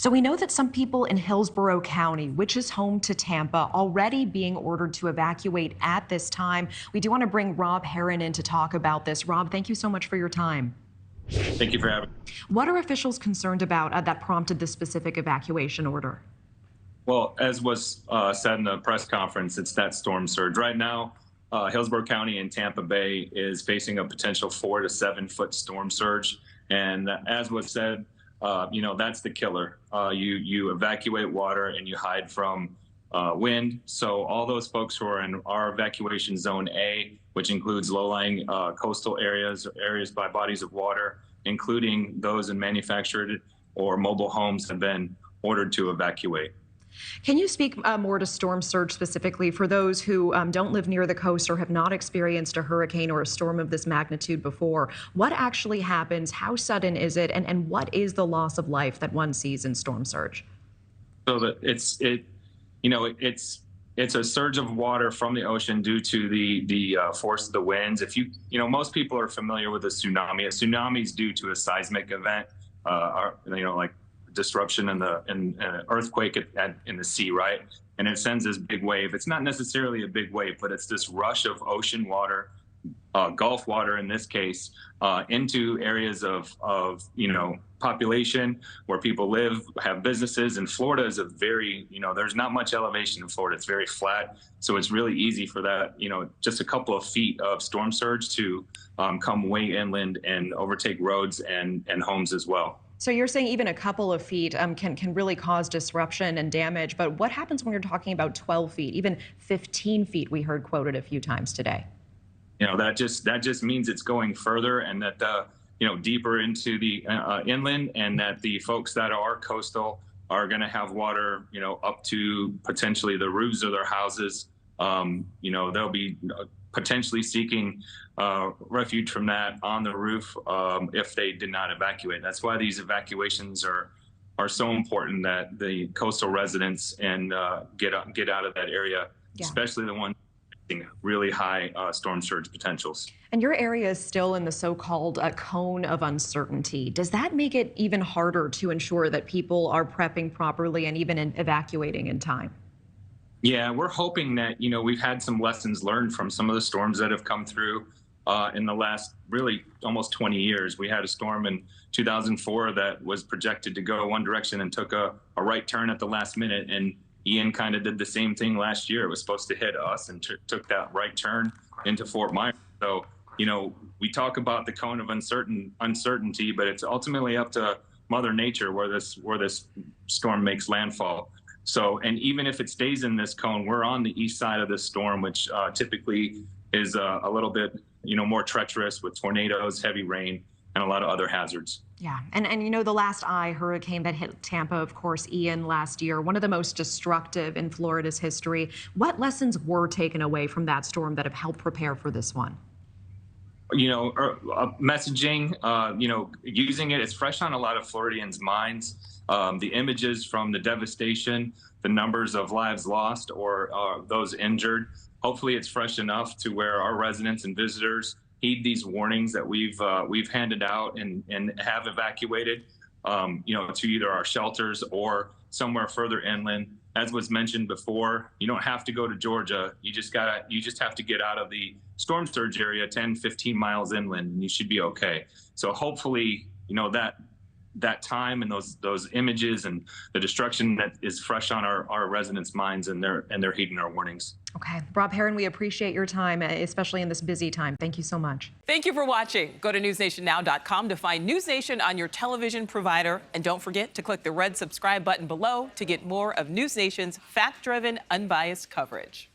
So we know that some people in Hillsborough County, which is home to Tampa, already being ordered to evacuate at this time. We do want to bring Rob Herrin in to talk about this. Rob, thank you so much for your time. Thank you for having me. What are officials concerned about that prompted this specific evacuation order? Well, as was said in the press conference, it's that storm surge. Right now, Hillsborough County and Tampa Bay is facing a potential 4 to 7 foot storm surge. And as was said, that's the killer. You evacuate water and you hide from wind. So all those folks who are in our evacuation zone A, which includes low-lying coastal areas, or areas by bodies of water, including those in manufactured or mobile homes, have been ordered to evacuate. Can you speak more to storm surge specifically for those who don't live near the coast or have not experienced a hurricane or a storm of this magnitude before? What actually happens? How sudden is it? And what is the loss of life that one sees in storm surge? So that it's a surge of water from the ocean due to the force of the winds. If most people are familiar with a tsunami. A tsunami is due to a seismic event, like disruption in an earthquake in the sea, right? And it sends this big wave. It's not necessarily a big wave, but it's this rush of ocean water, Gulf water in this case, into areas of population where people live, have businesses. And Florida is there's not much elevation in Florida. It's very flat. So it's really easy for that, just a couple of feet of storm surge to come way inland and overtake roads and homes as well. So you're saying even a couple of feet can really cause disruption and damage. But what happens when you're talking about 12 feet, even 15 feet, we heard quoted a few times today? That just means it's going further, and that deeper into the inland, and that the folks that are coastal are going to have water, up to potentially the roofs of their houses. They'll be potentially seeking refuge from that on the roof if they did not evacuate. That's why these evacuations are so important, that the coastal residents and get out of that area, especially the ones really high storm surge potentials. And your area is still in the so-called cone of uncertainty. Does that make it even harder to ensure that people are prepping properly and even evacuating in time? Yeah, we're hoping that, we've had some lessons learned from some of the storms that have come through in the last really almost 20 years. We had a storm in 2004 that was projected to go one direction and took a right turn at the last minute. And Ian kind of did the same thing last year. It was supposed to hit us and took that right turn into Fort Myers. So, we talk about the cone of uncertainty, but it's ultimately up to Mother Nature where this storm makes landfall. So, and even if it stays in this cone, we're on the east side of this storm, which typically is a little bit, more treacherous with tornadoes, heavy rain, and a lot of other hazards. Yeah, and the last hurricane that hit Tampa, of course, Ian, last year, one of the most destructive in Florida's history. What lessons were taken away from that storm that have helped prepare for this one? Messaging, using it's fresh on a lot of Floridians' minds. The images from the devastation, the numbers of lives lost or those injured. Hopefully it's fresh enough to where our residents and visitors heed these warnings that we've handed out and have evacuated, to either our shelters or somewhere further inland. As was mentioned before, you don't have to go to Georgia. You just have to get out of the storm surge area 10, 15 miles inland, and you should be okay. So hopefully, that time and those images and the destruction that is fresh on our residents' minds, and they're heeding our warnings. Okay. Rob Herrin, we appreciate your time, especially in this busy time. Thank you so much. Thank you for watching. Go to newsnationnow.com to find News Nation on your television provider. And don't forget to click the red subscribe button below to get more of News Nation's fact-driven, unbiased coverage.